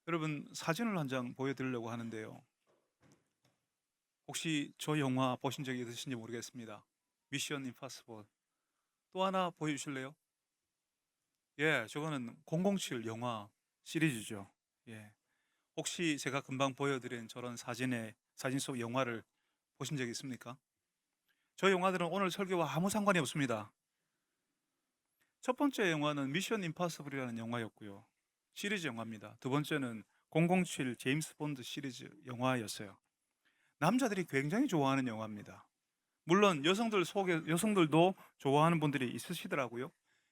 여러분 사진을 한 장 보여드리려고 하는데요. 혹시 저 영화 보신 적이 있으신지 모르겠습니다. 미션 임파서블. 또 하나 보여주실래요? 예, 저거는 007 영화 시리즈죠. 예. 혹시 제가 금방 보여드린 저런 사진 속 영화를 보신 적이 있습니까? 저 영화들은 오늘 설교와 아무 상관이 없습니다. 첫 번째 영화는 미션 임파서블이라는 영화였고요. 시리즈 영화입니다. 두 번째는 007 제임스 본드 시리즈 영화였어요. 남자들이 굉장히 좋아하는 영화입니다. 물론 여성들도 좋아하는 분들이 있으시더라고요.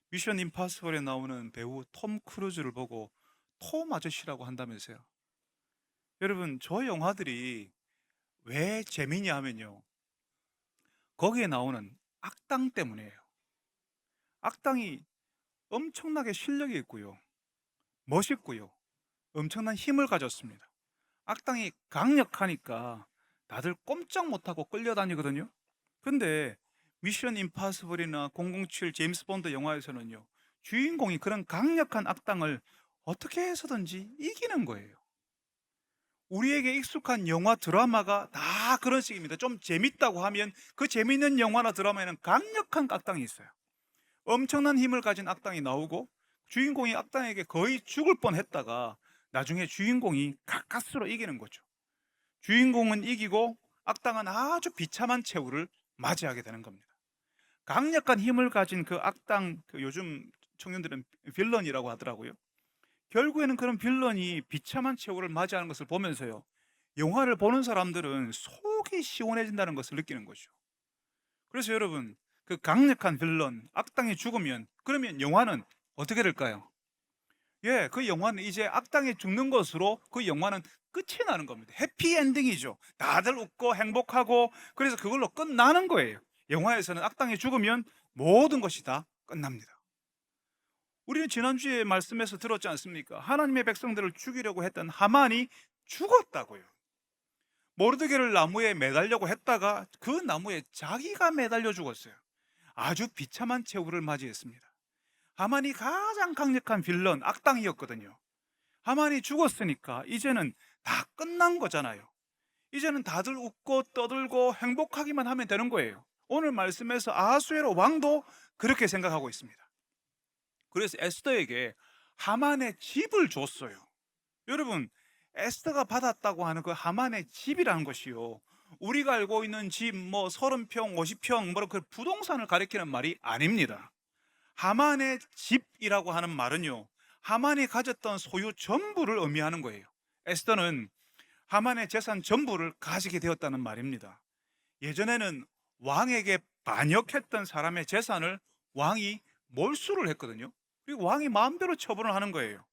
미션 임파서블에 나오는 배우 톰 크루즈를 보고 톰 아저씨라고 한다면서요. 여러분, 저 영화들이 왜 재미냐 하면요. 거기에 나오는 악당 때문이에요. 악당이 엄청나게 실력이 있고요. 멋있고요. 엄청난 힘을 가졌습니다. 악당이 강력하니까 다들 꼼짝 못하고 끌려다니거든요. 근데 미션 임파서블이나 007 제임스 본드 영화에서는요. 주인공이 그런 강력한 악당을 어떻게 해서든지 이기는 거예요. 우리에게 익숙한 영화 드라마가 다 그런 식입니다. 좀 재밌다고 하면 그 재밌는 영화나 드라마에는 강력한 악당이 있어요. 엄청난 힘을 가진 악당이 나오고 주인공이 악당에게 거의 죽을 뻔했다가 나중에 주인공이 가까스로 이기는 거죠. 주인공은 이기고 악당은 아주 비참한 최후를 맞이하게 되는 겁니다. 강력한 힘을 가진 그 악당, 요즘 청년들은 빌런이라고 하더라고요. 결국에는 그런 빌런이 비참한 최후를 맞이하는 것을 보면서요. 영화를 보는 사람들은 속이 시원해진다는 것을 느끼는 거죠. 그래서 여러분, 그 강력한 빌런, 악당이 죽으면 그러면 영화는 어떻게 될까요? 예, 그 영화는 이제 악당이 죽는 것으로 그 영화는 끝이 나는 겁니다. 해피엔딩이죠. 다들 웃고 행복하고 그래서 그걸로 끝나는 거예요. 영화에서는 악당이 죽으면 모든 것이 다 끝납니다. 우리는 지난주에 말씀에서 들었지 않습니까? 하나님의 백성들을 죽이려고 했던 하만이 죽었다고요. 모르드게를 나무에 매달려고 했다가 그 나무에 자기가 매달려 죽었어요. 아주 비참한 최후를 맞이했습니다. 하만이 가장 강력한 빌런, 악당이었거든요. 하만이 죽었으니까 이제는 다 끝난 거잖아요. 이제는 다들 웃고 떠들고 행복하기만 하면 되는 거예요. 오늘 말씀에서 아하수에로 왕도 그렇게 생각하고 있습니다. 그래서 에스더에게 하만의 집을 줬어요. 여러분, 에스더가 받았다고 하는 그 하만의 집이라는 것이요. 우리가 알고 있는 집, 뭐 30평, 50평, 뭐 그 부동산을 가리키는 말이 아닙니다. 하만의 집이라고 하는 말은요. 하만이 가졌던 소유 전부를 의미하는 거예요. 에스더는 하만의 재산 전부를 가지게 되었다는 말입니다. 예전에는 왕에게 반역했던 사람의 재산을 왕이 몰수를 했거든요. 그리고 왕이 마음대로 처분을 하는 거예요.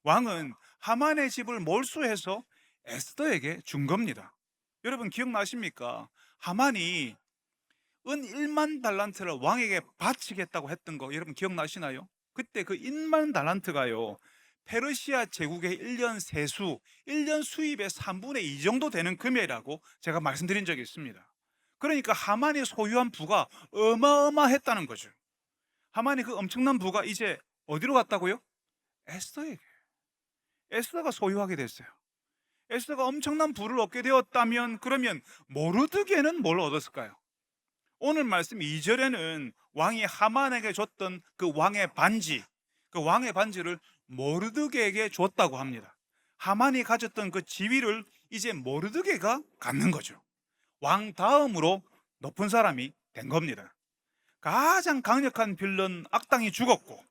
왕은 하만의 집을 몰수해서 에스더에게 준 겁니다. 여러분 기억나십니까? 하만이 은 1만 달란트를 왕에게 바치겠다고 했던 거 여러분 기억나시나요? 그때 그 1만 달란트가요. 페르시아 제국의 1년 세수, 1년 수입의 3분의 2 정도 되는 금액이라고 제가 말씀드린 적이 있습니다. 그러니까 하만이 소유한 부가 어마어마했다는 거죠. 하만이 그 엄청난 부가 이제 어디로 갔다고요? 에스더에게. 에스더가 소유하게 됐어요. 에스더가 엄청난 부를 얻게 되었다면 그러면 모르드게는 뭘 얻었을까요? 오늘 말씀 2절에는 왕이 하만에게 줬던 그 왕의 반지, 그 왕의 반지를 모르드게에게 줬다고 합니다. 하만이 가졌던 그 지위를 이제 모르드게가 갖는 거죠. 왕 다음으로 높은 사람이 된 겁니다. 가장 강력한 빌런 악당이 죽었고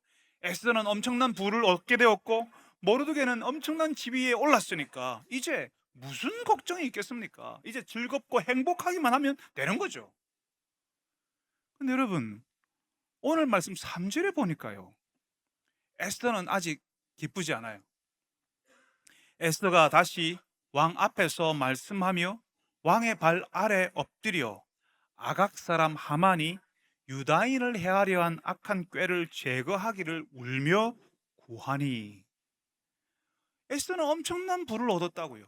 에스더는 엄청난 부를 얻게 되었고 모르드게는 엄청난 지위에 올랐으니까 이제 무슨 걱정이 있겠습니까? 이제 즐겁고 행복하기만 하면 되는 거죠. 근데 여러분 오늘 말씀 3절에 보니까요. 에스더는 아직 기쁘지 않아요. 에스더가 다시 왕 앞에서 말씀하며 왕의 발 아래 엎드려 아각 사람 하만이 유다인을 해하려 한 악한 꾀를 제거하기를 울며 구하니. 에스더는 엄청난 부를 얻었다고요.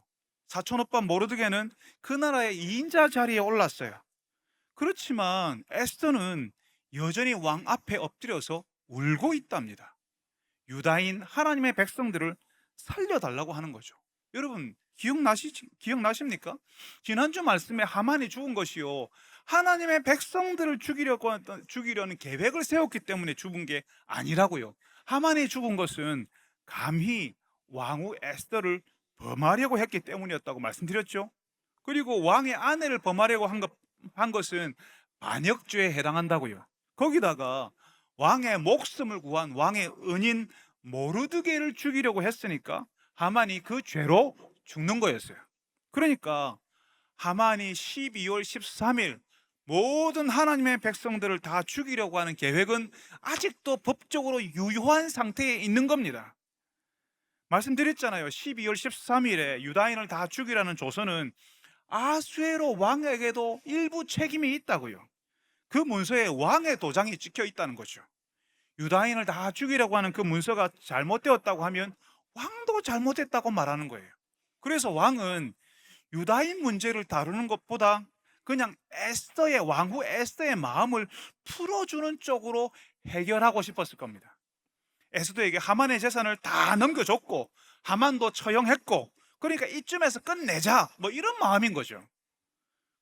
사촌오빠 모르드게는 그 나라의 2인자 자리에 올랐어요. 그렇지만 에스더는 여전히 왕 앞에 엎드려서 울고 있답니다. 유다인 하나님의 백성들을 살려달라고 하는 거죠. 여러분 기억나십니까? 지난주 말씀에 하만이 죽은 것이요, 하나님의 백성들을 죽이려는 계획을 세웠기 때문에 죽은 게 아니라고요. 하만이 죽은 것은 감히 왕후 에스더를 범하려고 했기 때문이었다고 말씀드렸죠. 그리고 왕의 아내를 범하려고 한 것은 반역죄에 해당한다고요. 거기다가 왕의 목숨을 구한 왕의 은인 모르드게를 죽이려고 했으니까 하만이 그 죄로 죽는 거였어요. 그러니까 하만이 12월 13일 모든 하나님의 백성들을 다 죽이려고 하는 계획은 아직도 법적으로 유효한 상태에 있는 겁니다. 말씀드렸잖아요. 12월 13일에 유다인을 다 죽이라는 조서는 아수에로 왕에게도 일부 책임이 있다고요. 그 문서에 왕의 도장이 찍혀 있다는 거죠. 유다인을 다 죽이려고 하는 그 문서가 잘못되었다고 하면 왕도 잘못했다고 말하는 거예요. 그래서 왕은 유다인 문제를 다루는 것보다 그냥 왕후 에스더의 마음을 풀어주는 쪽으로 해결하고 싶었을 겁니다. 에스더에게 하만의 재산을 다 넘겨줬고 하만도 처형했고, 그러니까 이쯤에서 끝내자, 뭐 이런 마음인 거죠.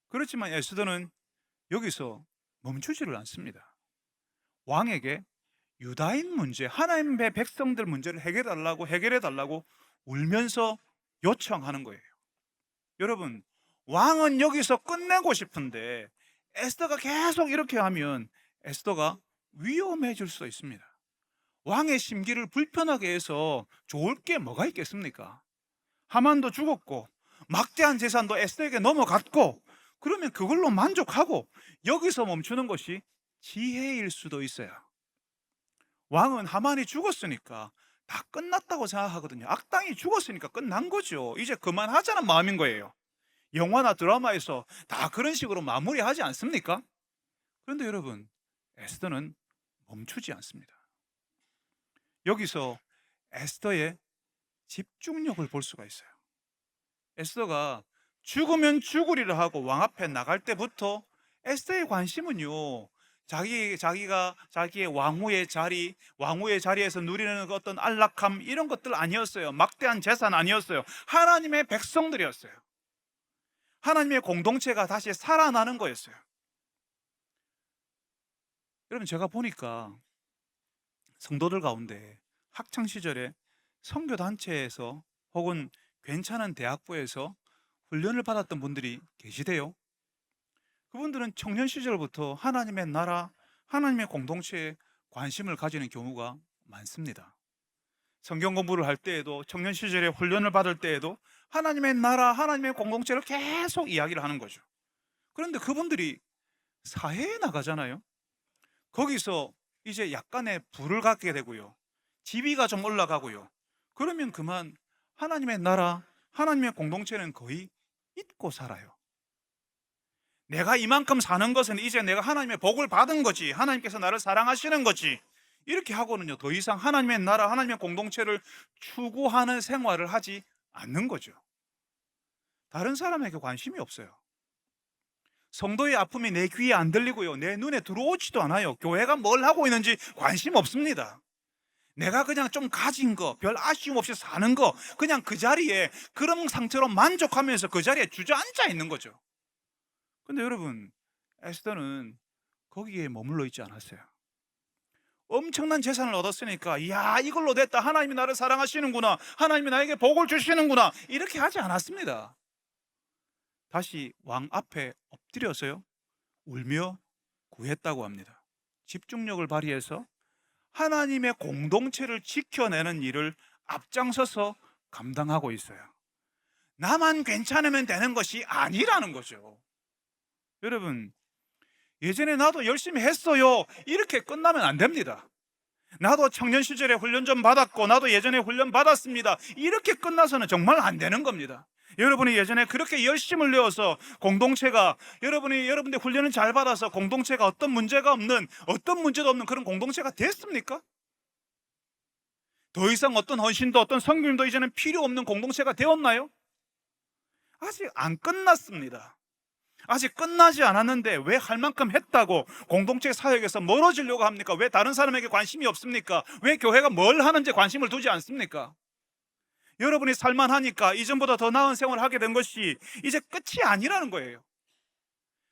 그렇지만 에스더는 여기서 멈추지를 않습니다. 왕에게 유다인 문제, 하나님의 백성들 문제를 해결해달라고 울면서 요청하는 거예요. 여러분, 왕은 여기서 끝내고 싶은데 에스더가 계속 이렇게 하면 에스더가 위험해질 수 있습니다. 왕의 심기를 불편하게 해서 좋을 게 뭐가 있겠습니까? 하만도 죽었고 막대한 재산도 에스더에게 넘어갔고, 그러면 그걸로 만족하고 여기서 멈추는 것이 지혜일 수도 있어요. 왕은 하만이 죽었으니까 다 끝났다고 생각하거든요. 악당이 죽었으니까 끝난 거죠. 이제 그만하자는 마음인 거예요. 영화나 드라마에서 다 그런 식으로 마무리하지 않습니까? 그런데 여러분, 에스더는 멈추지 않습니다. 여기서 에스더의 집중력을 볼 수가 있어요. 에스더가 죽으면 죽으리라 하고 왕 앞에 나갈 때부터 에스더의 관심은요, 자기의 왕후의 자리에서 누리는 어떤 안락함, 이런 것들 아니었어요. 막대한 재산 아니었어요. 하나님의 백성들이었어요. 하나님의 공동체가 다시 살아나는 거였어요. 여러분, 제가 보니까 성도들 가운데 학창 시절에 선교단체에서 혹은 괜찮은 대학부에서 훈련을 받았던 분들이 계시대요. 그분들은 청년 시절부터 하나님의 나라, 하나님의 공동체에 관심을 가지는 경우가 많습니다. 성경 공부를 할 때에도, 청년 시절에 훈련을 받을 때에도 하나님의 나라, 하나님의 공동체를 계속 이야기를 하는 거죠. 그런데 그분들이 사회에 나가잖아요. 거기서 이제 약간의 부를 갖게 되고요, 지위가 좀 올라가고요, 그러면 그만 하나님의 나라, 하나님의 공동체는 거의 잊고 살아요. 내가 이만큼 사는 것은 이제 내가 하나님의 복을 받은 거지, 하나님께서 나를 사랑하시는 거지, 이렇게 하고는요, 더 이상 하나님의 나라, 하나님의 공동체를 추구하는 생활을 하지 않는 거죠. 다른 사람에게 관심이 없어요. 성도의 아픔이 내 귀에 안 들리고요, 내 눈에 들어오지도 않아요. 교회가 뭘 하고 있는지 관심 없습니다. 내가 그냥 좀 가진 거, 별 아쉬움 없이 사는 거, 그냥 그 자리에 그런 상태로 만족하면서 그 자리에 주저앉아 있는 거죠. 근데 여러분, 에스더는 거기에 머물러 있지 않았어요. 엄청난 재산을 얻었으니까, 이야, 이걸로 됐다, 하나님이 나를 사랑하시는구나, 하나님이 나에게 복을 주시는구나, 이렇게 하지 않았습니다. 다시 왕 앞에 엎드려서요, 울며 구했다고 합니다. 집중력을 발휘해서 하나님의 공동체를 지켜내는 일을 앞장서서 감당하고 있어요. 나만 괜찮으면 되는 것이 아니라는 거죠. 여러분, 예전에 나도 열심히 했어요, 이렇게 끝나면 안 됩니다. 나도 청년 시절에 훈련 좀 받았고, 나도 예전에 훈련 받았습니다, 이렇게 끝나서는 정말 안 되는 겁니다. 여러분이 예전에 그렇게 열심을 내어서 공동체가, 여러분들 훈련을 잘 받아서 공동체가 어떤 문제도 없는 그런 공동체가 됐습니까? 더 이상 어떤 헌신도 어떤 성김도 이제는 필요 없는 공동체가 되었나요? 아직 안 끝났습니다. 아직 끝나지 않았는데 왜 할 만큼 했다고 공동체 사역에서 멀어지려고 합니까? 왜 다른 사람에게 관심이 없습니까? 왜 교회가 뭘 하는지 관심을 두지 않습니까? 여러분이 살만하니까 이전보다 더 나은 생활을 하게 된 것이 이제 끝이 아니라는 거예요.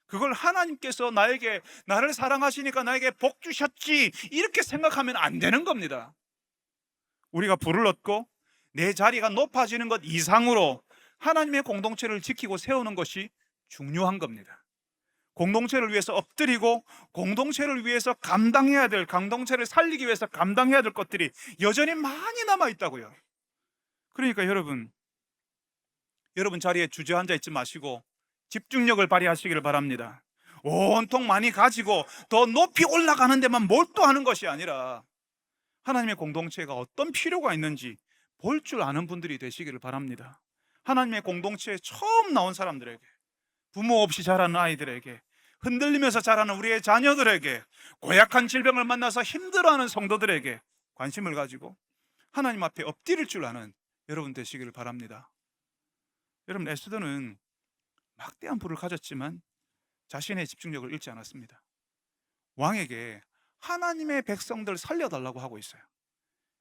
그걸 하나님께서 나를 사랑하시니까 나에게 복 주셨지, 이렇게 생각하면 안 되는 겁니다. 우리가 부를 얻고 내 자리가 높아지는 것 이상으로 하나님의 공동체를 지키고 세우는 것이 중요한 겁니다. 공동체를 위해서 엎드리고 공동체를 위해서 공동체를 살리기 위해서 감당해야 될 것들이 여전히 많이 남아 있다고요. 그러니까 여러분 자리에 주저앉아 있지 마시고 집중력을 발휘하시기를 바랍니다. 온통 많이 가지고 더 높이 올라가는 데만 몰두하는 것이 아니라 하나님의 공동체가 어떤 필요가 있는지 볼 줄 아는 분들이 되시기를 바랍니다. 하나님의 공동체에 처음 나온 사람들에게, 부모 없이 자라는 아이들에게, 흔들리면서 자라는 우리의 자녀들에게, 고약한 질병을 만나서 힘들어하는 성도들에게 관심을 가지고 하나님 앞에 엎드릴 줄 아는 여러분 되시기를 바랍니다. 여러분, 에스더는 막대한 부를 가졌지만 자신의 집중력을 잃지 않았습니다. 왕에게 하나님의 백성들을 살려달라고 하고 있어요.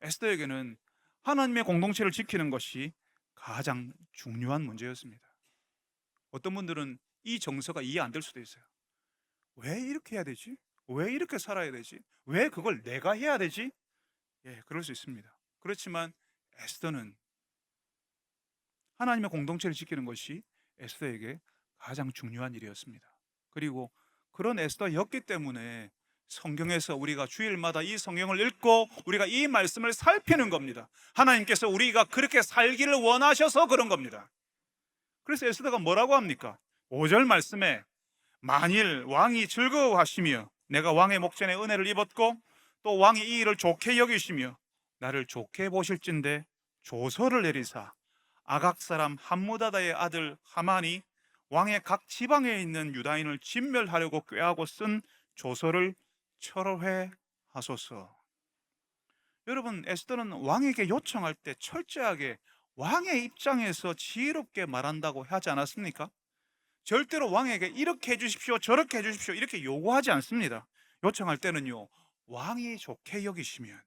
에스더에게는 하나님의 공동체를 지키는 것이 가장 중요한 문제였습니다. 어떤 분들은 이 정서가 이해 안 될 수도 있어요. 왜 이렇게 해야 되지? 왜 이렇게 살아야 되지? 왜 그걸 내가 해야 되지? 예, 그럴 수 있습니다. 그렇지만 에스더는 하나님의 공동체를 지키는 것이 에스더에게 가장 중요한 일이었습니다. 그리고 그런 에스더였기 때문에 성경에서 우리가 주일마다 이 성경을 읽고 우리가 이 말씀을 살피는 겁니다. 하나님께서 우리가 그렇게 살기를 원하셔서 그런 겁니다. 그래서 에스더가 뭐라고 합니까? 5절 말씀에 만일 왕이 즐거워하시며 내가 왕의 목전에 은혜를 입었고 또 왕이 이 일을 좋게 여기시며 나를 좋게 보실진대 조서를 내리사 아각 사람 함무다다의 아들 하만이 왕의 각 지방에 있는 유다인을 진멸하려고 꾀하고 쓴 조서를 철회 하소서. 여러분, 에스더는 왕에게 요청할 때 철저하게 왕의 입장에서 지혜롭게 말한다고 하지 않았습니까? 절대로 왕에게 이렇게 해주십시오, 저렇게 해주십시오 이렇게 요구하지 않습니다. 요청할 때는요, 왕이 좋게 여기시면,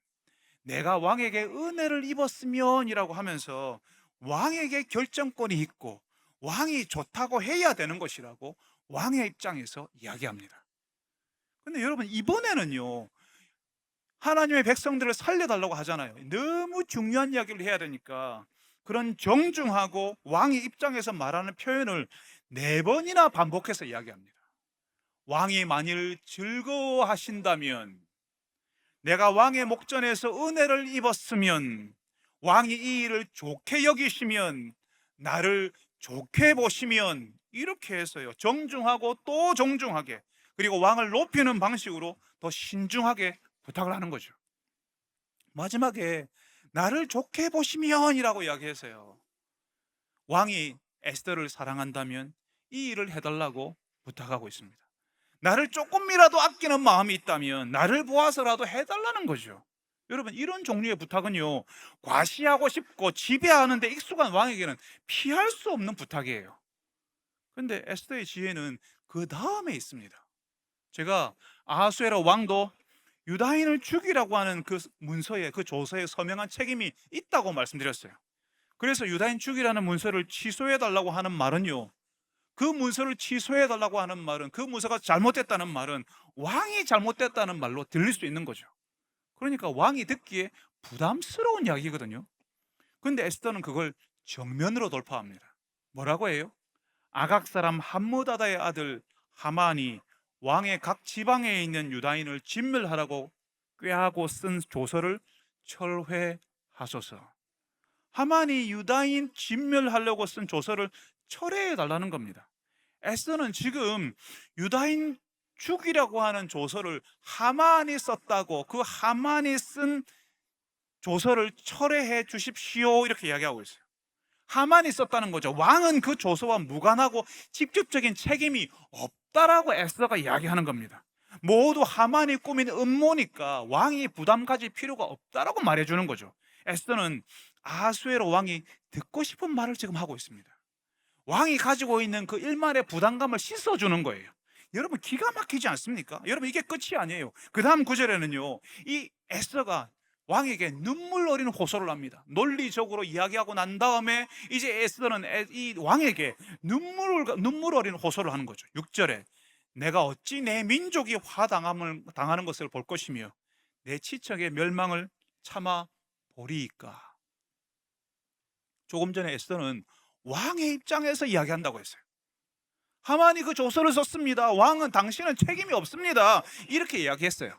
내가 왕에게 은혜를 입었으면 이라고 하면서 왕에게 결정권이 있고 왕이 좋다고 해야 되는 것이라고 왕의 입장에서 이야기합니다. 근데 여러분, 이번에는요, 하나님의 백성들을 살려달라고 하잖아요. 너무 중요한 이야기를 해야 되니까 그런 정중하고 왕의 입장에서 말하는 표현을 4번이나 반복해서 이야기합니다. 왕이 만일 즐거워하신다면, 내가 왕의 목전에서 은혜를 입었으면, 왕이 이 일을 좋게 여기시면, 나를 좋게 보시면, 이렇게 해서요, 정중하고 또 정중하게, 그리고 왕을 높이는 방식으로 더 신중하게 부탁을 하는 거죠. 마지막에 나를 좋게 보시면 이라고 이야기했어요. 왕이 에스더를 사랑한다면 이 일을 해달라고 부탁하고 있습니다. 나를 조금이라도 아끼는 마음이 있다면 나를 보아서라도 해달라는 거죠. 여러분, 이런 종류의 부탁은요, 과시하고 싶고 지배하는 데 익숙한 왕에게는 피할 수 없는 부탁이에요. 그런데 에스더의 지혜는 그 다음에 있습니다. 제가 아하수에로 왕도 유다인을 죽이라고 하는 그 문서에, 그 조서에 서명한 책임이 있다고 말씀드렸어요. 그래서 유다인 죽이라는 문서를 취소해달라고 하는 말은요, 그 문서를 취소해달라고 하는 말은, 그 문서가 잘못됐다는 말은 왕이 잘못됐다는 말로 들릴 수 있는 거죠. 그러니까 왕이 듣기에 부담스러운 이야기거든요. 그런데 에스더는 그걸 정면으로 돌파합니다. 뭐라고 해요? 아각 사람 함무다다의 아들 하만이 왕의 각 지방에 있는 유다인을 진멸하라고 꾀하고 쓴 조서를 철회하소서. 하만이 유다인 진멸하려고 쓴 조서를 철회해 달라는 겁니다. 에스더는 지금 유다인 죽이라고 하는 조서를 하만이 썼다고, 그 하만이 쓴 조서를 철회해 주십시오 이렇게 이야기하고 있어요. 하만이 썼다는 거죠. 왕은 그 조서와 무관하고 직접적인 책임이 없다라고 에스더가 이야기하는 겁니다. 모두 하만이 꾸민 음모니까 왕이 부담 가질 필요가 없다라고 말해주는 거죠. 에스더는 아하수에로 왕이 듣고 싶은 말을 지금 하고 있습니다. 왕이 가지고 있는 그 일말의 부담감을 씻어주는 거예요. 여러분, 기가 막히지 않습니까? 여러분, 이게 끝이 아니에요. 그 다음 구절에는요, 이 에스더가 왕에게 눈물 어린 호소를 합니다. 논리적으로 이야기하고 난 다음에 이제 에스더는 이 왕에게 눈물 어린 호소를 하는 거죠. 6절에 내가 어찌 내 민족이 화당함을 당하는 것을 볼 것이며 내 친척의 멸망을 참아 보리이까. 조금 전에 에스더는 왕의 입장에서 이야기한다고 했어요. 하만이 그 조서를 썼습니다. 왕은 당신은 책임이 없습니다. 이렇게 이야기했어요.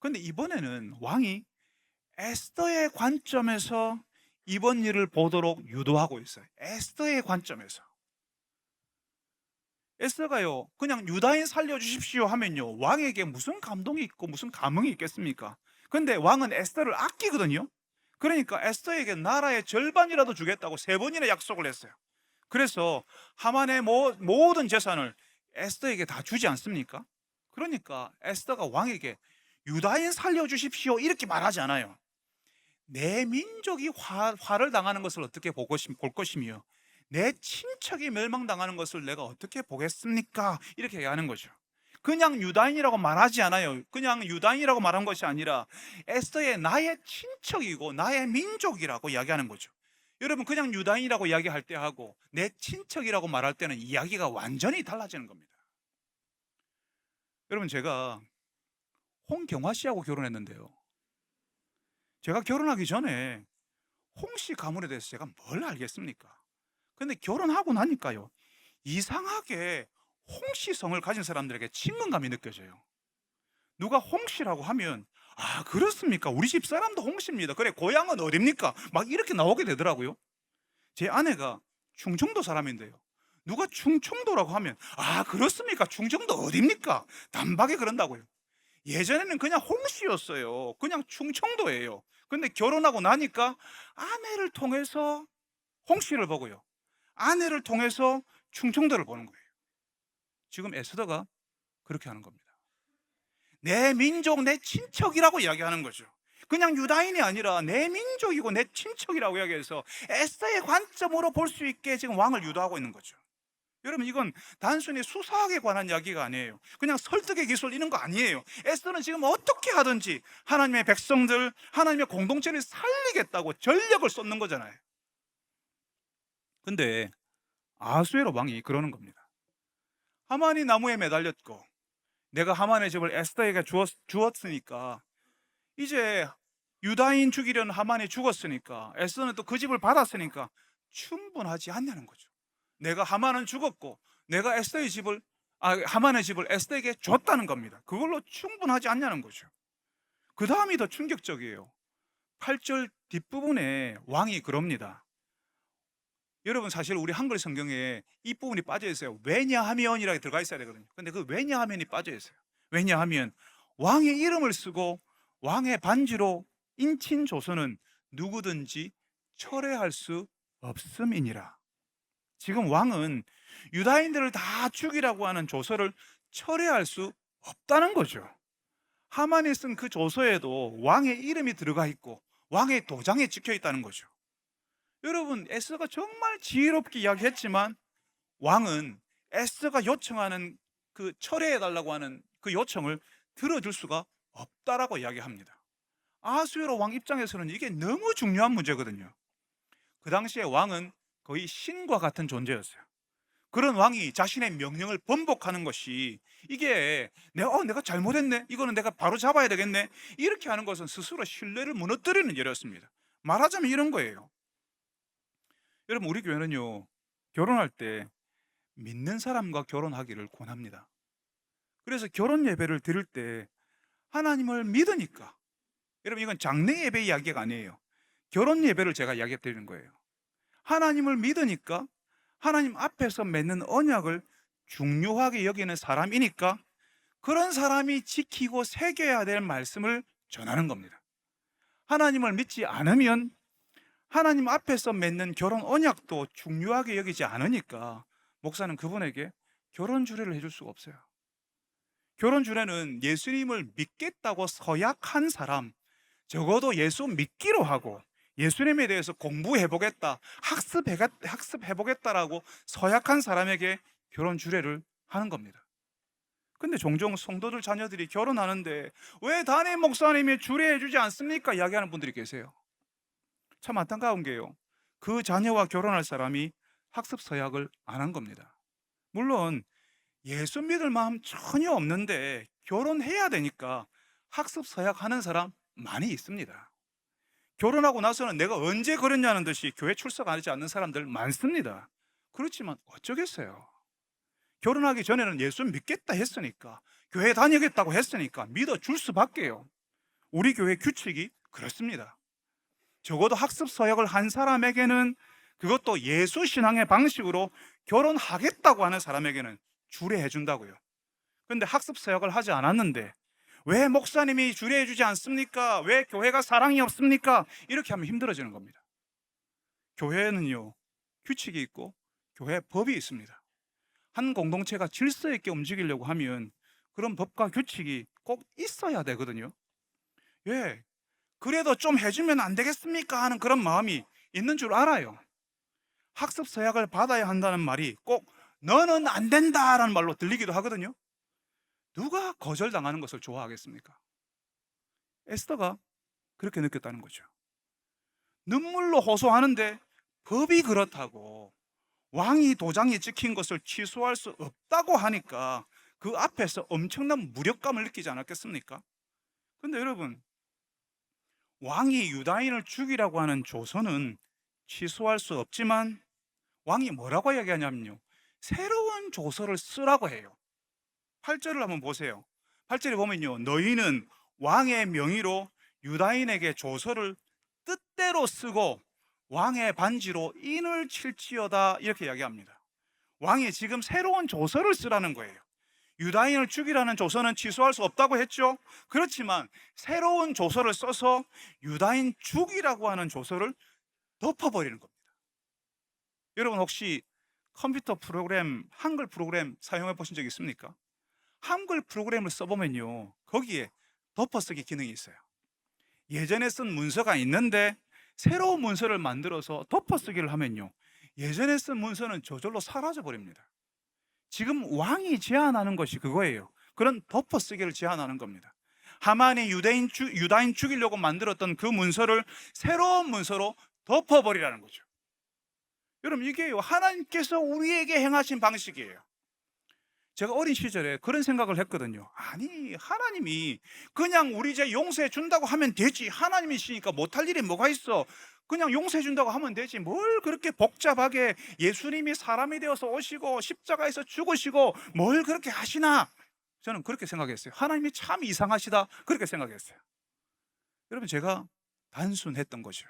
그런데 이번에는 왕이 에스더의 관점에서 이번 일을 보도록 유도하고 있어요. 에스더의 관점에서. 에스더가요, 그냥 유다인 살려주십시오 하면요, 왕에게 무슨 감동이 있고 무슨 감흥이 있겠습니까? 근데 왕은 에스더를 아끼거든요. 그러니까 에스더에게 나라의 절반이라도 주겠다고 3번이나 약속을 했어요. 그래서 하만의 모든 재산을 에스더에게 다 주지 않습니까? 그러니까 에스더가 왕에게 유다인 살려주십시오 이렇게 말하지 않아요. 내 민족이 화를 당하는 것을 어떻게 볼 것이며 내 친척이 멸망당하는 것을 내가 어떻게 보겠습니까? 이렇게 얘기하는 거죠. 그냥 유다인이라고 말하지 않아요. 그냥 유다인이라고 말한 것이 아니라 에스더의 나의 친척이고 나의 민족이라고 이야기하는 거죠. 여러분, 그냥 유다인이라고 이야기할 때 하고 내 친척이라고 말할 때는 이야기가 완전히 달라지는 겁니다. 여러분, 제가 홍경화 씨하고 결혼했는데요, 제가 결혼하기 전에 홍씨 가문에 대해서 제가 뭘 알겠습니까? 근데 결혼하고 나니까요, 이상하게 홍씨 성을 가진 사람들에게 친근감이 느껴져요. 누가 홍씨라고 하면, 아, 그렇습니까? 우리 집 사람도 홍씨입니다. 그래, 고향은 어딥니까? 막 이렇게 나오게 되더라고요. 제 아내가 충청도 사람인데요, 누가 충청도라고 하면, 아, 그렇습니까? 충청도 어딥니까? 단박에 그런다고요. 예전에는 그냥 홍씨였어요. 그냥 충청도예요. 근데 결혼하고 나니까 아내를 통해서 홍씨를 보고요, 아내를 통해서 충청도를 보는 거예요. 지금 에스더가 그렇게 하는 겁니다. 내 민족, 내 친척이라고 이야기하는 거죠. 그냥 유다인이 아니라 내 민족이고 내 친척이라고 이야기해서 에스더의 관점으로 볼 수 있게 지금 왕을 유도하고 있는 거죠. 여러분, 이건 단순히 수사학에 관한 이야기가 아니에요. 그냥 설득의 기술 이런 거 아니에요. 에스더는 지금 어떻게 하든지 하나님의 백성들, 하나님의 공동체를 살리겠다고 전력을 쏟는 거잖아요. 근데 아수에로 왕이 그러는 겁니다. 하만이 나무에 매달렸고 내가 하만의 집을 에스더에게 주었으니까 이제 유다인 죽이려는 하만이 죽었으니까 에스더는 또 그 집을 받았으니까 충분하지 않냐는 거죠. 내가 하만은 죽었고 내가 하만의 집을 에스더에게 줬다는 겁니다. 그걸로 충분하지 않냐는 거죠. 그 다음이 더 충격적이에요. 8절 뒷부분에 왕이 그럽니다. 여러분, 사실 우리 한글 성경에 이 부분이 빠져 있어요. 왜냐하면이라고 들어가 있어야 되거든요. 근데 그 왜냐하면이 빠져 있어요. 왜냐하면 왕의 이름을 쓰고 왕의 반지로 인친 조서는 누구든지 철회할 수 없음이니라. 지금 왕은 유다인들을 다 죽이라고 하는 조서를 철회할 수 없다는 거죠. 하만이 쓴 그 조서에도 왕의 이름이 들어가 있고 왕의 도장에 찍혀 있다는 거죠. 여러분, 에스더가 정말 지혜롭게 이야기했지만 왕은 에스더가 요청하는 그 철회해달라고 하는 그 요청을 들어줄 수가 없다라고 이야기합니다. 아수에로 왕 입장에서는 이게 너무 중요한 문제거든요. 그 당시에 왕은 거의 신과 같은 존재였어요. 그런 왕이 자신의 명령을 번복하는 것이 이게 내가 잘못했네, 이거는 내가 바로 잡아야 되겠네, 이렇게 하는 것은 스스로 신뢰를 무너뜨리는 일이었습니다. 말하자면 이런 거예요. 여러분, 우리 교회는요, 결혼할 때 믿는 사람과 결혼하기를 권합니다. 그래서 결혼 예배를 드릴 때 하나님을 믿으니까, 여러분, 이건 장례 예배 이야기가 아니에요. 결혼 예배를 제가 이야기 드리는 거예요. 하나님을 믿으니까 하나님 앞에서 맺는 언약을 중요하게 여기는 사람이니까 그런 사람이 지키고 새겨야 될 말씀을 전하는 겁니다. 하나님을 믿지 않으면 하나님 앞에서 맺는 결혼 언약도 중요하게 여기지 않으니까 목사는 그분에게 결혼 주례를 해줄 수가 없어요. 결혼 주례는 예수님을 믿겠다고 서약한 사람, 적어도 예수 믿기로 하고 예수님에 대해서 공부해보겠다, 학습해보겠다라고 서약한 사람에게 결혼 주례를 하는 겁니다. 근데 종종 성도들 자녀들이 결혼하는데 왜 담임 목사님이 주례해 주지 않습니까? 이야기하는 분들이 계세요. 참 안타까운 게요, 그 자녀와 결혼할 사람이 학습 서약을 안 한 겁니다. 물론 예수 믿을 마음 전혀 없는데 결혼해야 되니까 학습 서약하는 사람 많이 있습니다. 결혼하고 나서는 내가 언제 그랬냐는 듯이 교회 출석하지 않는 사람들 많습니다. 그렇지만 어쩌겠어요. 결혼하기 전에는 예수 믿겠다 했으니까, 교회 다니겠다고 했으니까 믿어줄 수밖에요. 우리 교회 규칙이 그렇습니다. 적어도 학습 서약을 한 사람에게는, 그것도 예수 신앙의 방식으로 결혼하겠다고 하는 사람에게는 주례해 준다고요. 근데 학습 서약을 하지 않았는데 왜 목사님이 주례해 주지 않습니까? 왜 교회가 사랑이 없습니까? 이렇게 하면 힘들어지는 겁니다. 교회는요, 규칙이 있고 교회 법이 있습니다. 한 공동체가 질서 있게 움직이려고 하면 그런 법과 규칙이 꼭 있어야 되거든요. 예, 그래도 좀 해주면 안 되겠습니까? 하는 그런 마음이 있는 줄 알아요. 학습 서약을 받아야 한다는 말이 꼭 너는 안 된다라는 말로 들리기도 하거든요. 누가 거절당하는 것을 좋아하겠습니까? 에스더가 그렇게 느꼈다는 거죠. 눈물로 호소하는데 법이 그렇다고, 왕이 도장에 찍힌 것을 취소할 수 없다고 하니까 그 앞에서 엄청난 무력감을 느끼지 않았겠습니까? 근데 여러분, 왕이 유다인을 죽이라고 하는 조서는 취소할 수 없지만 왕이 뭐라고 이야기하냐면요, 새로운 조서를 쓰라고 해요. 8절을 한번 보세요. 8절에 보면요, 너희는 왕의 명의로 유다인에게 조서를 뜻대로 쓰고 왕의 반지로 인을 칠지어다, 이렇게 이야기합니다. 왕이 지금 새로운 조서를 쓰라는 거예요. 유다인을 죽이라는 조서는 취소할 수 없다고 했죠. 그렇지만 새로운 조서를 써서 유다인 죽이라고 하는 조서를 덮어버리는 겁니다. 여러분, 혹시 컴퓨터 프로그램, 한글 프로그램 사용해 보신 적 있습니까? 한글 프로그램을 써보면요, 거기에 덮어쓰기 기능이 있어요. 예전에 쓴 문서가 있는데 새로운 문서를 만들어서 덮어쓰기를 하면요, 예전에 쓴 문서는 저절로 사라져 버립니다. 지금 왕이 제안하는 것이 그거예요. 그런 덮어쓰기를 제안하는 겁니다. 하만이 유다인 죽이려고 만들었던 그 문서를 새로운 문서로 덮어버리라는 거죠. 여러분, 이게 하나님께서 우리에게 행하신 방식이에요. 제가 어린 시절에 그런 생각을 했거든요. 아니, 하나님이 그냥 우리 죄 용서해 준다고 하면 되지, 하나님이시니까 못할 일이 뭐가 있어, 그냥 용서해 준다고 하면 되지, 뭘 그렇게 복잡하게, 예수님이 사람이 되어서 오시고 십자가에서 죽으시고 뭘 그렇게 하시나, 저는 그렇게 생각했어요. 하나님이 참 이상하시다, 그렇게 생각했어요. 여러분, 제가 단순했던 거죠.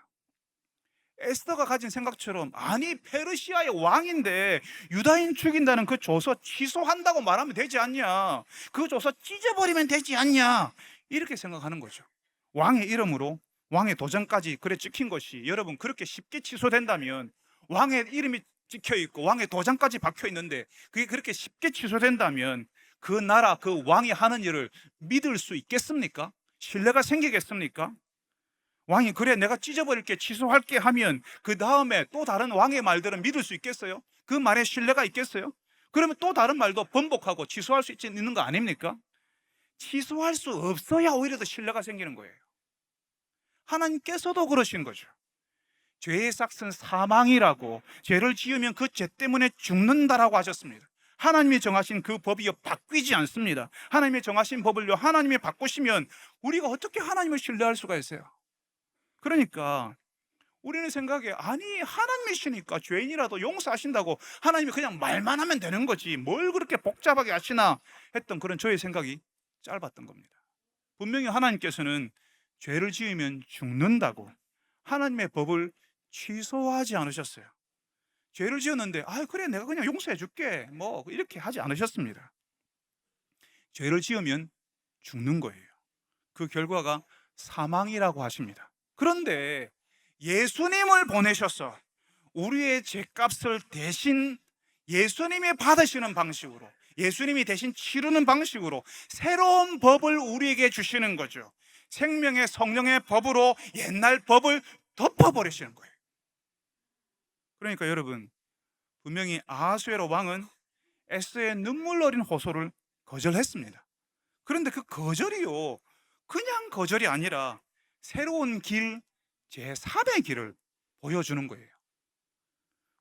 에스더가 가진 생각처럼, 아니 페르시아의 왕인데 유다인 죽인다는 그 조서 취소한다고 말하면 되지 않냐, 그 조서 찢어버리면 되지 않냐, 이렇게 생각하는 거죠. 왕의 이름으로 왕의 도장까지 그래 찍힌 것이 여러분 그렇게 쉽게 취소된다면, 왕의 이름이 찍혀 있고 왕의 도장까지 박혀 있는데 그게 그렇게 쉽게 취소된다면 그 나라 그 왕이 하는 일을 믿을 수 있겠습니까? 신뢰가 생기겠습니까? 왕이 그래 내가 찢어버릴게, 취소할게 하면 그 다음에 또 다른 왕의 말들은 믿을 수 있겠어요? 그 말에 신뢰가 있겠어요? 그러면 또 다른 말도 번복하고 취소할 수 있는 거 아닙니까? 취소할 수 없어야 오히려 더 신뢰가 생기는 거예요. 하나님께서도 그러신 거죠. 죄의 삭은 사망이라고, 죄를 지으면 그 죄 때문에 죽는다라고 하셨습니다. 하나님이 정하신 그 법이요, 바뀌지 않습니다. 하나님이 정하신 법을요, 하나님이 바꾸시면 우리가 어떻게 하나님을 신뢰할 수가 있어요? 그러니까 우리는 생각에, 아니 하나님이시니까 죄인이라도 용서하신다고 하나님이 그냥 말만 하면 되는 거지 뭘 그렇게 복잡하게 하시나 했던 그런 저의 생각이 짧았던 겁니다. 분명히 하나님께서는 죄를 지으면 죽는다고 하나님의 법을 취소하지 않으셨어요. 죄를 지었는데 아 그래 내가 그냥 용서해 줄게 뭐 이렇게 하지 않으셨습니다. 죄를 지으면 죽는 거예요. 그 결과가 사망이라고 하십니다. 그런데 예수님을 보내셔서 우리의 죄값을 대신 예수님이 받으시는 방식으로, 예수님이 대신 치르는 방식으로 새로운 법을 우리에게 주시는 거죠. 생명의 성령의 법으로 옛날 법을 덮어버리시는 거예요. 그러니까 여러분, 분명히 아하수에로 왕은 에스더의 눈물 어린 호소를 거절했습니다. 그런데 그 거절이요, 그냥 거절이 아니라 새로운 길, 제3의 길을 보여주는 거예요.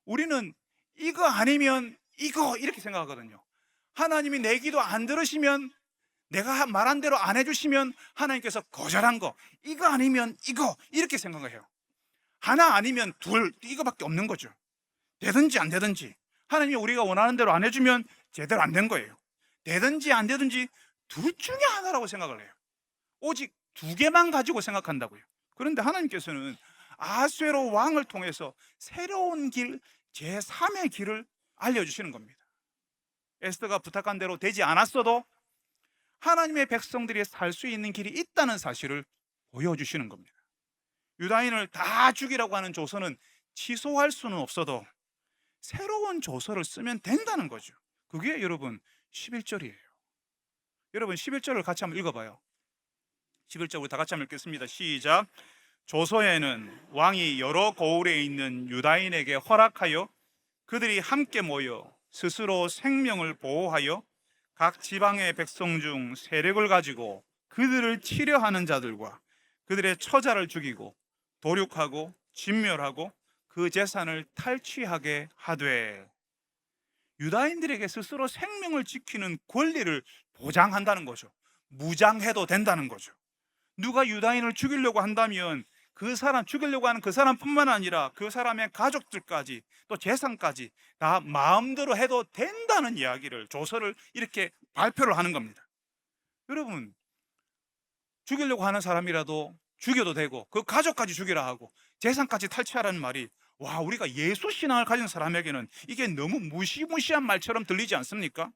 우리는 이거 아니면 이거 이렇게 생각하거든요. 하나님이 내 기도 안 들으시면, 내가 말한 대로 안 해주시면 하나님께서 거절한 거, 이거 아니면 이거 이렇게 생각해요. 하나 아니면 둘, 이거밖에 없는 거죠. 되든지 안 되든지. 하나님이 우리가 원하는 대로 안 해주면 제대로 안 된 거예요. 되든지 안 되든지 둘 중에 하나라고 생각을 해요. 오직 두 개만 가지고 생각한다고요. 그런데 하나님께서는 아수에로 왕을 통해서 새로운 길, 제3의 길을 알려주시는 겁니다. 에스더가 부탁한 대로 되지 않았어도 하나님의 백성들이 살 수 있는 길이 있다는 사실을 보여주시는 겁니다. 유다인을 다 죽이라고 하는 조서는 취소할 수는 없어도 새로운 조서를 쓰면 된다는 거죠. 그게 여러분 11절이에요. 여러분 11절을 같이 한번 읽어봐요. 11절 우리 다 같이 한번 읽겠습니다. 시작. 조서에는 왕이 여러 고을에 있는 유다인에게 허락하여 그들이 함께 모여 스스로 생명을 보호하여 각 지방의 백성 중 세력을 가지고 그들을 치려하는 자들과 그들의 처자를 죽이고 도륙하고 진멸하고 그 재산을 탈취하게 하되, 유다인들에게 스스로 생명을 지키는 권리를 보장한다는 거죠. 무장해도 된다는 거죠. 누가 유다인을 죽이려고 한다면 그 사람, 죽이려고 하는 그 사람뿐만 아니라 그 사람의 가족들까지 또 재산까지 다 마음대로 해도 된다는 이야기를, 조서를 이렇게 발표를 하는 겁니다. 여러분, 죽이려고 하는 사람이라도 죽여도 되고 그 가족까지 죽이라 하고 재산까지 탈취하라는 말이, 와, 우리가 예수 신앙을 가진 사람에게는 이게 너무 무시무시한 말처럼 들리지 않습니까?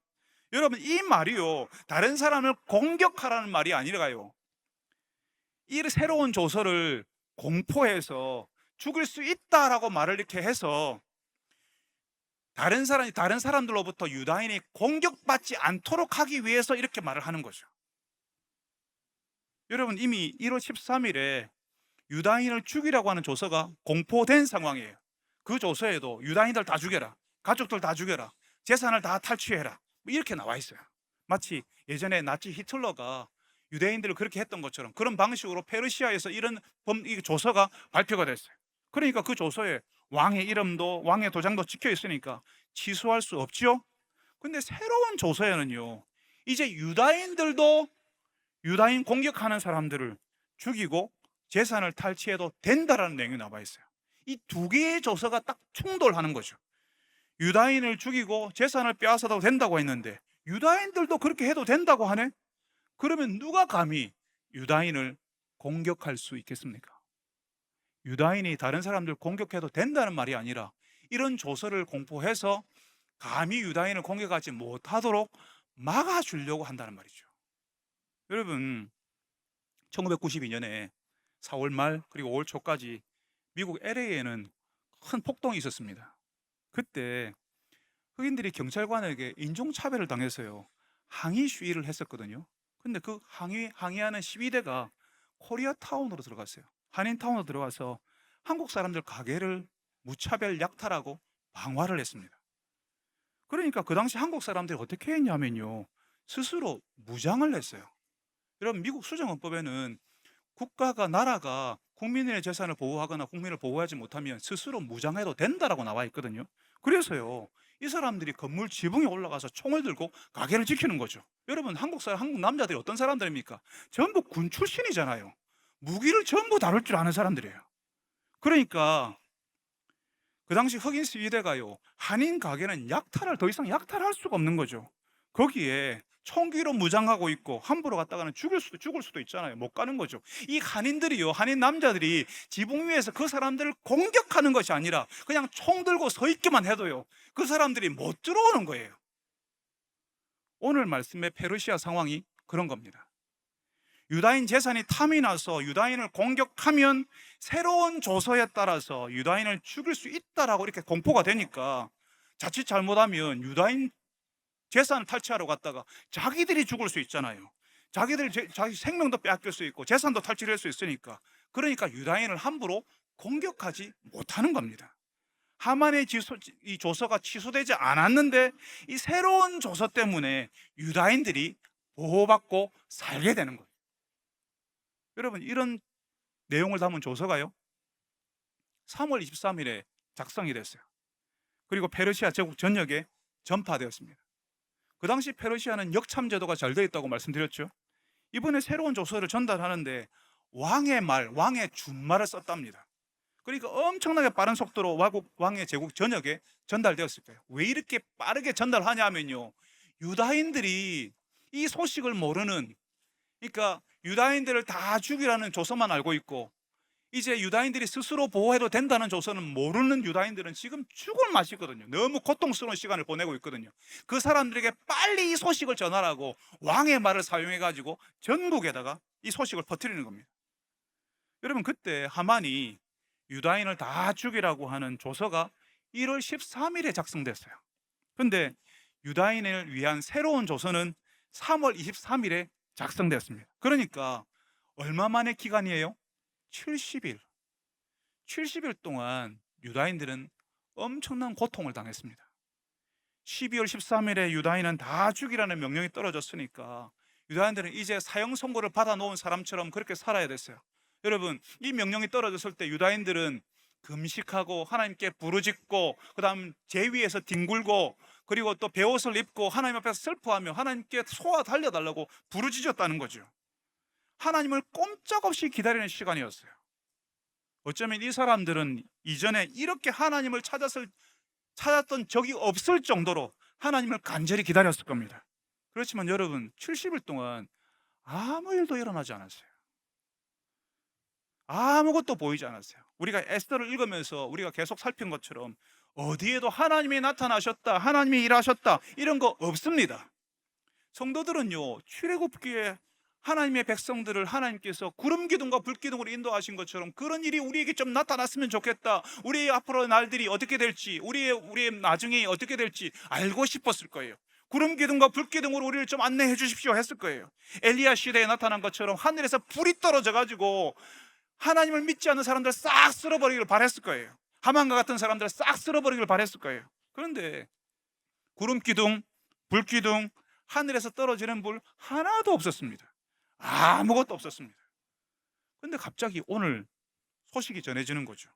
여러분, 이 말이요, 다른 사람을 공격하라는 말이 아니라요, 이 새로운 조서를 공포해서 죽일 수 있다라고 말을 이렇게 해서 다른 사람들로부터 유다인이 공격받지 않도록 하기 위해서 이렇게 말을 하는 거죠. 여러분, 이미 1월 13일에 유다인을 죽이라고 하는 조서가 공포된 상황이에요. 그 조서에도 유다인들 다 죽여라, 가족들 다 죽여라, 재산을 다 탈취해라, 이렇게 나와 있어요. 마치 예전에 나치 히틀러가 유대인들을 그렇게 했던 것처럼 그런 방식으로 페르시아에서 이런 조서가 발표가 됐어요. 그러니까 그 조서에 왕의 이름도 왕의 도장도 찍혀 있으니까 취소할 수 없죠. 근데 새로운 조서에는요, 이제 유다인들도 유다인 공격하는 사람들을 죽이고 재산을 탈취해도 된다라는 내용이 나와 있어요. 이 두 개의 조서가 딱 충돌하는 거죠. 유다인을 죽이고 재산을 빼앗아도 된다고 했는데 유다인들도 그렇게 해도 된다고 하네? 그러면 누가 감히 유다인을 공격할 수 있겠습니까? 유다인이 다른 사람들 공격해도 된다는 말이 아니라 이런 조서를 공포해서 감히 유다인을 공격하지 못하도록 막아주려고 한다는 말이죠. 여러분, 1992년에 4월 말 그리고 5월 초까지 미국 LA에는 큰 폭동이 있었습니다. 그때 흑인들이 경찰관에게 인종차별을 당해서요, 항의 시위를 했었거든요. 근데 그 항의하는 시위대가 코리아타운으로 들어갔어요. 한인타운으로 들어가서 한국 사람들 가게를 무차별 약탈하고 방화를 했습니다. 그러니까 그 당시 한국 사람들이 어떻게 했냐면요, 스스로 무장을 했어요. 여러분, 미국 수정헌법에는 국가가, 나라가 국민의 재산을 보호하거나 국민을 보호하지 못하면 스스로 무장해도 된다라고 나와 있거든요. 그래서요, 이 사람들이 건물 지붕에 올라가서 총을 들고 가게를 지키는 거죠. 여러분, 한국 남자들이 어떤 사람들입니까? 전부 군 출신이잖아요. 무기를 전부 다룰 줄 아는 사람들이에요. 그러니까 그 당시 흑인 시위대가요, 한인 가게는 더 이상 약탈할 수가 없는 거죠. 거기에 총기로 무장하고 있고 함부로 갔다가는 죽을 수도 있잖아요. 못 가는 거죠. 이 한인들이요, 한인 남자들이 지붕 위에서 그 사람들을 공격하는 것이 아니라 그냥 총 들고 서 있기만 해도요, 그 사람들이 못 들어오는 거예요. 오늘 말씀의 페르시아 상황이 그런 겁니다. 유다인 재산이 탐이 나서 유다인을 공격하면 새로운 조서에 따라서 유다인을 죽일 수 있다라고 이렇게 공포가 되니까 자칫 잘못하면 유다인 재산을 탈취하러 갔다가 자기들이 죽을 수 있잖아요. 자기 생명도 빼앗길 수 있고 재산도 탈취할 수 있으니까, 그러니까 유다인을 함부로 공격하지 못하는 겁니다. 하만의 이 조서가 취소되지 않았는데 이 새로운 조서 때문에 유다인들이 보호받고 살게 되는 거예요. 여러분, 이런 내용을 담은 조서가요 3월 23일에 작성이 됐어요. 그리고 페르시아 제국 전역에 전파되었습니다. 그 당시 페르시아는 역참 제도가 잘 되어 있다고 말씀드렸죠. 이번에 새로운 조서를 전달하는데 왕의 말, 왕의 준말을 썼답니다. 그러니까 엄청나게 빠른 속도로 왕의 제국 전역에 전달되었을 거예요. 왜 이렇게 빠르게 전달하냐면요, 유다인들이 이 소식을 모르는, 그러니까 유다인들을 다 죽이라는 조서만 알고 있고 이제 유다인들이 스스로 보호해도 된다는 조서는 모르는 유다인들은 지금 죽을 맛이거든요. 너무 고통스러운 시간을 보내고 있거든요. 그 사람들에게 빨리 이 소식을 전하라고 왕의 말을 사용해 가지고 전국에다가 이 소식을 퍼뜨리는 겁니다. 여러분, 그때 하만이 유다인을 다 죽이라고 하는 조서가 1월 13일에 작성됐어요. 근데 유다인을 위한 새로운 조서는 3월 23일에 작성되었습니다. 그러니까 얼마 만의 기간이에요? 70일. 70일 동안 유다인들은 엄청난 고통을 당했습니다. 12월 13일에 유다인은 다 죽이라는 명령이 떨어졌으니까 유다인들은 이제 사형 선고를 받아놓은 사람처럼 그렇게 살아야 됐어요. 여러분, 이 명령이 떨어졌을 때 유다인들은 금식하고 하나님께 부르짖고 그다음 제위에서 뒹굴고 그리고 또 베옷을 입고 하나님 앞에서 슬퍼하며 하나님께 소화 달려달라고 부르짖었다는 거죠. 하나님을 꼼짝없이 기다리는 시간이었어요. 어쩌면 이 사람들은 이전에 이렇게 하나님을 찾았던 적이 없을 정도로 하나님을 간절히 기다렸을 겁니다. 그렇지만 여러분, 70일 동안 아무 일도 일어나지 않았어요. 아무것도 보이지 않았어요. 우리가 에스더를 읽으면서 우리가 계속 살핀 것처럼 어디에도 하나님이 나타나셨다, 하나님이 일하셨다 이런 거 없습니다. 성도들은요, 출애굽기에 하나님의 백성들을 하나님께서 구름 기둥과 불 기둥으로 인도하신 것처럼 그런 일이 우리에게 좀 나타났으면 좋겠다, 우리의 앞으로 날들이 어떻게 될지, 우리의 나중에 어떻게 될지 알고 싶었을 거예요. 구름 기둥과 불 기둥으로 우리를 좀 안내해 주십시오 했을 거예요. 엘리야 시대에 나타난 것처럼 하늘에서 불이 떨어져 가지고 하나님을 믿지 않는 사람들 싹 쓸어버리기를 바랬을 거예요. 하만과 같은 사람들 싹 쓸어버리기를 바랬을 거예요. 그런데 구름 기둥, 불 기둥, 하늘에서 떨어지는 불 하나도 없었습니다. 아무것도 없었습니다. 그런데 갑자기 오늘 소식이 전해지는 거죠.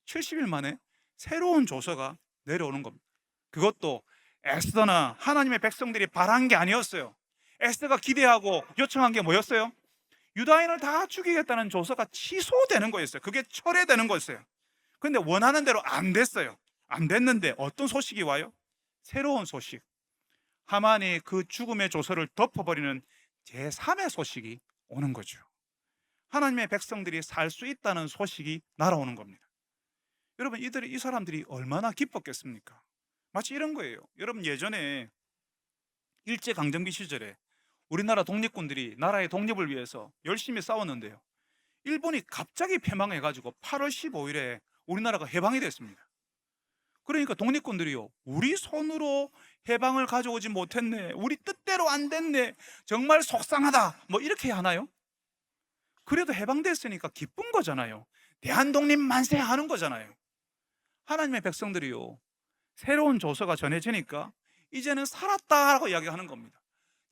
70일 만에 새로운 조서가 내려오는 겁니다. 그것도 에스더나 하나님의 백성들이 바란 게 아니었어요. 에스더가 기대하고 요청한 게 뭐였어요? 유다인을 다 죽이겠다는 조서가 취소되는 거였어요. 그게 철회되는 거였어요. 그런데 원하는 대로 안 됐어요. 안 됐는데 어떤 소식이 와요? 새로운 소식. 하만이 그 죽음의 조서를 덮어버리는 제3의 소식이 오는 거죠. 하나님의 백성들이 살 수 있다는 소식이 날아오는 겁니다. 여러분, 이 사람들이 얼마나 기뻤겠습니까? 마치 이런 거예요. 여러분, 예전에 일제강점기 시절에 우리나라 독립군들이 나라의 독립을 위해서 열심히 싸웠는데요, 일본이 갑자기 패망해가지고 8월 15일에 우리나라가 해방이 됐습니다. 그러니까 독립군들이요, 우리 손으로 해방을 가져오지 못했네, 우리 뜻대로 안 됐네, 정말 속상하다, 뭐 이렇게 하나요? 그래도 해방됐으니까 기쁜 거잖아요. 대한독립 만세 하는 거잖아요. 하나님의 백성들이요, 새로운 조서가 전해지니까 이제는 살았다라고 이야기하는 겁니다.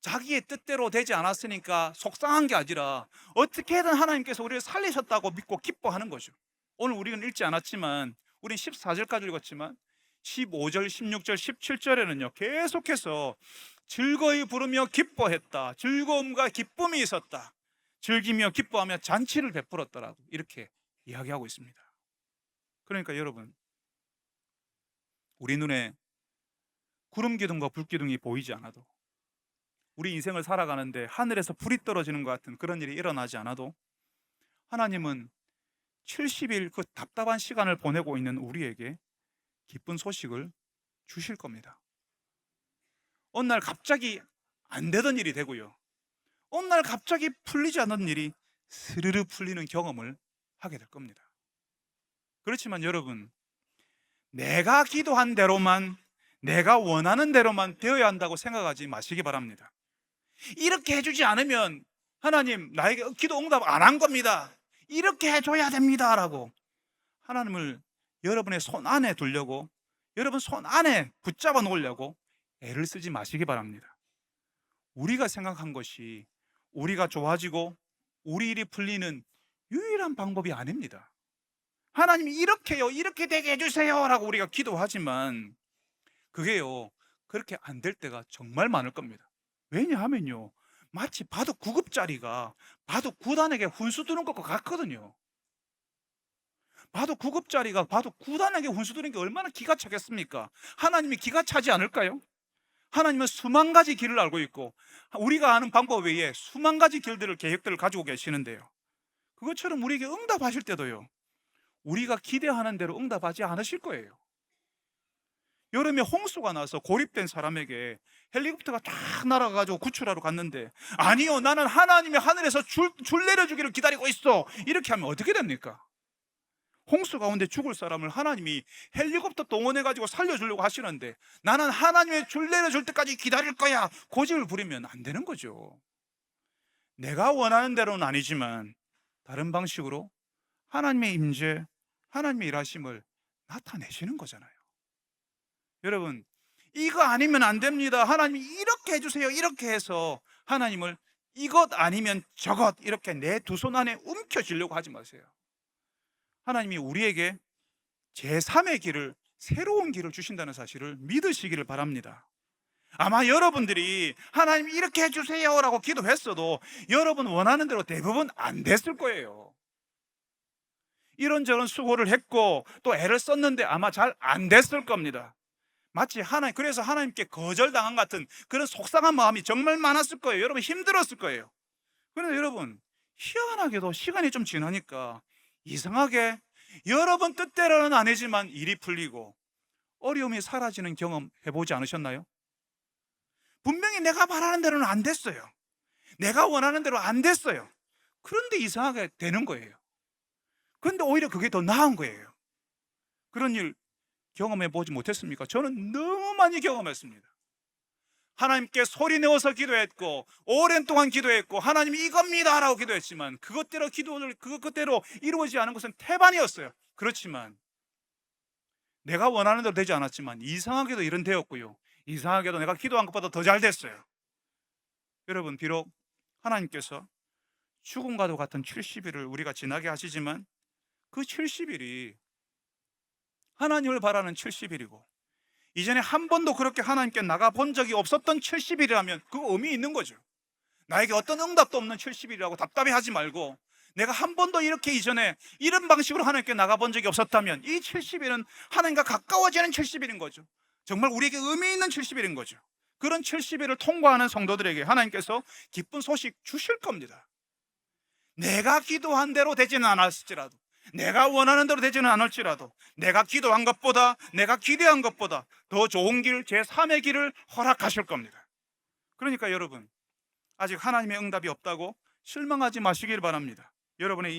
자기의 뜻대로 되지 않았으니까 속상한 게 아니라 어떻게든 하나님께서 우리를 살리셨다고 믿고 기뻐하는 거죠. 오늘 우리는 읽지 않았지만 우린 14절까지 읽었지만 15절, 16절, 17절에는요 계속해서 즐거이 부르며 기뻐했다, 즐거움과 기쁨이 있었다, 즐기며 기뻐하며 잔치를 베풀었다라고 이렇게 이야기하고 있습니다. 그러니까 여러분, 우리 눈에 구름 기둥과 불 기둥이 보이지 않아도, 우리 인생을 살아가는데 하늘에서 불이 떨어지는 것 같은 그런 일이 일어나지 않아도 하나님은 70일 그 답답한 시간을 보내고 있는 우리에게 기쁜 소식을 주실 겁니다. 어느 날 갑자기 안 되던 일이 되고요, 어느 날 갑자기 풀리지 않는 일이 스르르 풀리는 경험을 하게 될 겁니다. 그렇지만 여러분, 내가 기도한 대로만, 내가 원하는 대로만 되어야 한다고 생각하지 마시기 바랍니다. 이렇게 해주지 않으면 하나님 나에게 기도 응답 안 한 겁니다, 이렇게 해줘야 됩니다 라고 하나님을 여러분의 손 안에 두려고, 여러분 손 안에 붙잡아 놓으려고 애를 쓰지 마시기 바랍니다. 우리가 생각한 것이 우리가 좋아지고 우리 일이 풀리는 유일한 방법이 아닙니다. 하나님이 이렇게요, 이렇게 되게 해주세요 라고 우리가 기도하지만 그게요, 그렇게 안 될 때가 정말 많을 겁니다. 왜냐하면요, 마치 바둑 9급짜리가 바둑 9단에게 훈수 두는 것과 같거든요. 바둑 9급짜리가 바둑 9단에게 훈수 두는 게 얼마나 기가 차겠습니까? 하나님이 기가 차지 않을까요? 하나님은 수만 가지 길을 알고 있고 우리가 아는 방법 외에 수만 가지 길들을, 계획들을 가지고 계시는데요, 그것처럼 우리에게 응답하실 때도요, 우리가 기대하는 대로 응답하지 않으실 거예요. 여름에 홍수가 나서 고립된 사람에게 헬리콥터가 쫙 날아가가지고 구출하러 갔는데, 아니요, 나는 하나님이 하늘에서 줄 내려주기를 기다리고 있어, 이렇게 하면 어떻게 됩니까? 홍수 가운데 죽을 사람을 하나님이 헬리콥터 동원해가지고 살려주려고 하시는데, 나는 하나님의 줄 내려줄 때까지 기다릴 거야, 고집을 부리면 안 되는 거죠. 내가 원하는 대로는 아니지만 다른 방식으로 하나님의 임재, 하나님의 일하심을 나타내시는 거잖아요. 여러분, 이거 아니면 안 됩니다, 하나님이 이렇게 해주세요, 이렇게 해서 하나님을 이것 아니면 저것 이렇게 내 두 손 안에 움켜쥐려고 하지 마세요. 하나님이 우리에게 제3의 길을, 새로운 길을 주신다는 사실을 믿으시기를 바랍니다. 아마 여러분들이 하나님 이렇게 해주세요 라고 기도했어도 여러분 원하는 대로 대부분 안 됐을 거예요. 이런저런 수고를 했고 또 애를 썼는데 아마 잘 안 됐을 겁니다. 마치 그래서 하나님께 거절당한 같은 그런 속상한 마음이 정말 많았을 거예요. 여러분 힘들었을 거예요. 그런데 여러분, 희한하게도 시간이 좀 지나니까 이상하게 여러분 뜻대로는 아니지만 일이 풀리고 어려움이 사라지는 경험 해보지 않으셨나요? 분명히 내가 바라는 대로는 안 됐어요. 내가 원하는 대로 안 됐어요. 그런데 이상하게 되는 거예요. 그런데 오히려 그게 더 나은 거예요. 그런 일 경험해 보지 못했습니까? 저는 너무 많이 경험했습니다. 하나님께 소리 내어서 기도했고 오랜 동안 기도했고 하나님이 이겁니다 라고 기도했지만 그것대로 이루어지지 않은 것은 태반이었어요. 그렇지만 내가 원하는 대로 되지 않았지만 이상하게도 일은 되었고요, 이상하게도 내가 기도한 것보다 더 잘 됐어요. 여러분, 비록 하나님께서 죽음과도 같은 70일을 우리가 지나게 하시지만 그 70일이 하나님을 바라는 70일이고 이전에 한 번도 그렇게 하나님께 나가본 적이 없었던 70일이라면 그 의미 있는 거죠. 나에게 어떤 응답도 없는 70일이라고 답답해하지 말고, 내가 한 번도 이렇게 이전에 이런 방식으로 하나님께 나가본 적이 없었다면 이 70일은 하나님과 가까워지는 70일인 거죠. 정말 우리에게 의미 있는 70일인 거죠. 그런 70일을 통과하는 성도들에게 하나님께서 기쁜 소식 주실 겁니다. 내가 기도한 대로 되지는 않았을지라도, 내가 원하는 대로 되지는 않을지라도 내가 기도한 것보다, 내가 기대한 것보다 더 좋은 길, 제3의 길을 허락하실 겁니다. 그러니까 여러분, 아직 하나님의 응답이 없다고 실망하지 마시길 바랍니다. 여러분의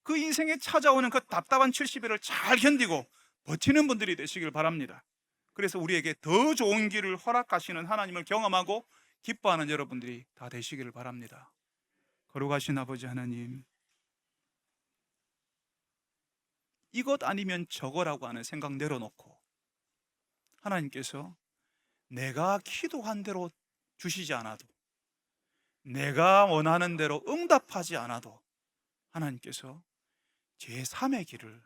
그 인생에 찾아오는 그 답답한 70일을 잘 견디고 버티는 분들이 되시길 바랍니다. 그래서 우리에게 더 좋은 길을 허락하시는 하나님을 경험하고 기뻐하는 여러분들이 다 되시기를 바랍니다. 거룩하신 아버지 하나님, 이것 아니면 저거라고 하는 생각 내려놓고 하나님께서 내가 기도한 대로 주시지 않아도, 내가 원하는 대로 응답하지 않아도 하나님께서 제3의 길을,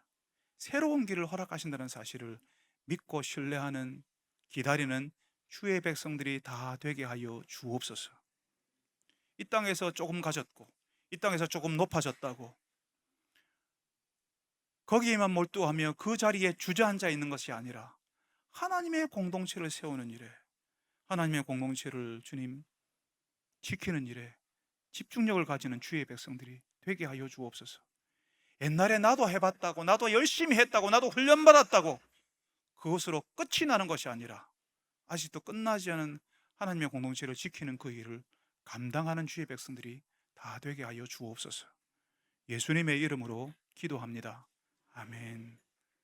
새로운 길을 허락하신다는 사실을 믿고 신뢰하는, 기다리는 주의 백성들이 다 되게 하여 주옵소서. 이 땅에서 조금 가졌고 이 땅에서 조금 높아졌다고 거기에만 몰두하며 그 자리에 주저앉아 있는 것이 아니라 하나님의 공동체를 세우는 일에, 하나님의 공동체를 주님 지키는 일에 집중력을 가지는 주의 백성들이 되게 하여 주옵소서. 옛날에 나도 해봤다고, 나도 열심히 했다고, 나도 훈련받았다고 그것으로 끝이 나는 것이 아니라 아직도 끝나지 않은 하나님의 공동체를 지키는 그 일을 감당하는 주의 백성들이 다 되게 하여 주옵소서. 예수님의 이름으로 기도합니다. 아멘.